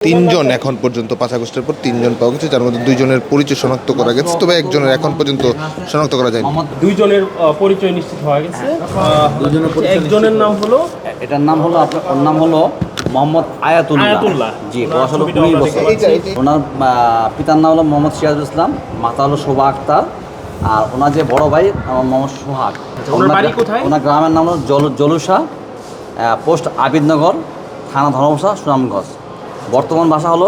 তিনজন এখন পর্যন্ত 5 আগস্টের পর তিনজন পাওয়া গেছে, যার মধ্যে দুইজনের পরিচয় শনাক্ত করা গেছে, তবে একজনের এখন পর্যন্ত শনাক্ত করা যায়নি। দুইজনের পরিচয় নিশ্চিত হওয়া গেছে। একজনের নাম হলো, এটার নাম হলো আপনার, ওর নাম হলো মোহাম্মদ আয়াতুল্লাহ। জি, বয়স হলো 19 বছর। ওনার পিতার নাম হলো মোহাম্মদ সিরাজুল ইসলাম, মাতা হলো শোভা আক্তার, আর ওনার যে বড় ভাই মোহাম্মদ সোহাগ। ওনার বাড়ি কোথায়? ওনার গ্রামের নাম হলো জলুসা, পোস্ট আবিদনগর, থানা ধর্মসা, সুনামগঞ্জ। বর্তমান ভাষা হলো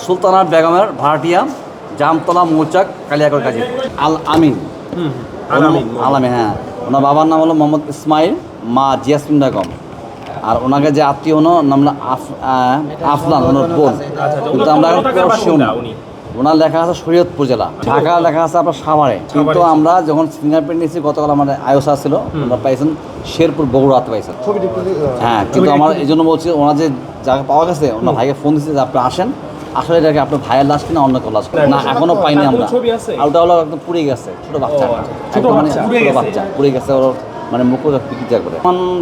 সুলতানা বেগমের ভাড়াটিয়া, জামতলা মৌচাক, কালিয়াকড় কাজী। আল আমিন। আল আমিন, হ্যাঁ। ওনার বাবার নাম হলো মোহাম্মদ ইসমাইল, মা জিয়াসমিন বেগম। আর ওনাকে যে আত্মীয় নাম হলো আফলান, ওনার বোন। কিন্তু আমরা ওনার লেখা আছে শরীয়তপুর জেলা, ঢাকা লেখা আছে আপনার সাভারে। কিন্তু আমরা যখন ফিঙ্গারপ্রিন্ট নিয়েছি গতকাল, আমাদের আয়োসা ছিল, আমরা পাইছেন শেরপুর বগুড়াতে পাইছেন। হ্যাঁ, কিন্তু আমার এই জন্য বলছি, ওনার যে জায়গা পাওয়া গেছে, ওনার ভাইকে ফোন দিচ্ছে যে আপনি আসেন, আসলে এটাকে আপনার ভাইয়ের লাশ কিনা অন্য কোনো লাশ না, এখনো পাইনি আমরা। আলটা হলো একদম পুড়ে গেছে, ছোটো বাচ্চা, একদম মানে ছোটো বাচ্চা পুড়ে গেছে, ওর মানে মুখ পিকিচা করে।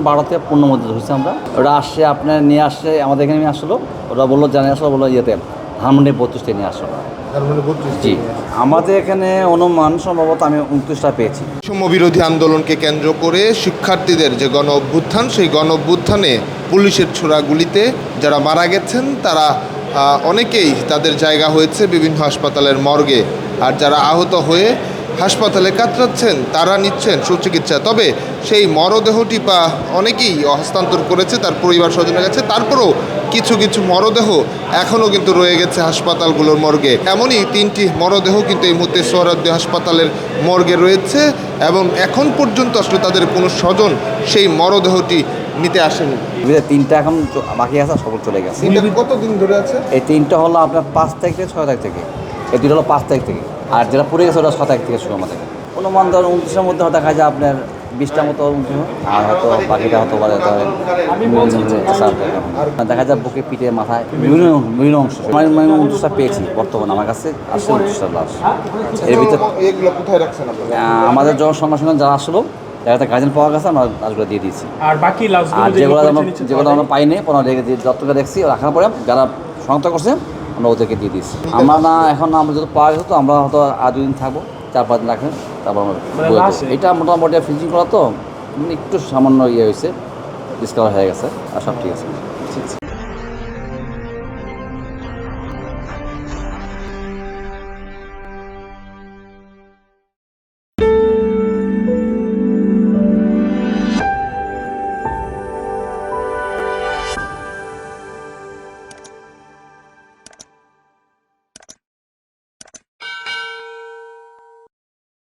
12 থেকে 15 মধ্যে ধরছে আমরা। ওরা আসছে, আপনার নিয়ে আসছে, আমাদের এখানে নিয়ে আসলো। ওরা বললো জানে আসলো, বললো ইয়েতে ধানমন্ডি 32 নিয়ে আসলো। জি, আমাদের এখানে অনুমান সম্ভবত আমি 29টা পেয়েছি। বৈষম্য বিরোধী আন্দোলনকে কেন্দ্র করে শিক্ষার্থীদের যে গণ অভ্যুত্থান, সেই গণ অভ্যুত্থানে পুলিশের ছোড়া গুলিতে যারা মারা গেছেন, তারা অনেকেই তাদের জায়গা হয়েছে বিভিন্ন হাসপাতালের মর্গে। আর যারা আহত হয়ে হাসপাতালে কাতরাচ্ছেন, তারা নিচ্ছেন সুচিকিৎসা। তবে সেই মরদেহটি অনেকেই হস্তান্তর করেছে তার পরিবার স্বজনের কাছে। তারপরেও কিছু কিছু মরদেহ এখনও কিন্তু রয়ে গেছে হাসপাতালগুলোর মর্গে। এমনই 3টি মরদেহ কিন্তু এই মুহূর্তে সোহরাওয়ার্দী হাসপাতালের মর্গে রয়েছে, এবং এখন পর্যন্ত আসলে তাদের কোনো স্বজন সেই মরদেহটি নিতে আসেনি। 3টা এখন বাকি আছে, সব চলে গেছে। কতদিন ধরে আছে? এই 3টা হলো আপনার 5 তারিখ থেকে 6 তারিখ থেকে, এই 2টা হলো 5 তারিখ থেকে, আর যেটা পড়ে গেছে ওটা 6 তারিখ থেকে শুরু আমাদের। অনুমান ধর 29টার মধ্যে দেখা যায় আপনার 20টার মতো, আর হয়তো বাকিটা হতে পারে দেখা যায় বুকে, পিঠে, মাথায় বিভিন্ন অংশ। আমি 29টা পেয়েছি বর্তমানে আমার কাছে, আসলে 29টা লাশ। এর ভিতরে আমাদের সঙ্গে সঙ্গে যারা আসলো, একটা গার্জেন পাওয়া গেছে, আমরা লাশগুলো দিয়ে দিয়েছি। আর বাকি লাশগুলো আর যেগুলো আমরা পাইনি, যতটা দেখছি রাখার পরে যারা শনাক্ত করছে, আমরা ওদেরকে দিয়ে দিয়েছি। আমরা না, এখন আমরা যদি পাওয়া গেছে, তো আমরা হয়তো আর 2 দিন থাকবো, 4-5 দিন রাখেন, তারপর আমরা এটা মোটামুটি ফিনিশিং করা, তো একটু সামান্য ইয়ে হয়েছে, ডিসকাভার হয়ে গেছে, আর সব ঠিক আছে।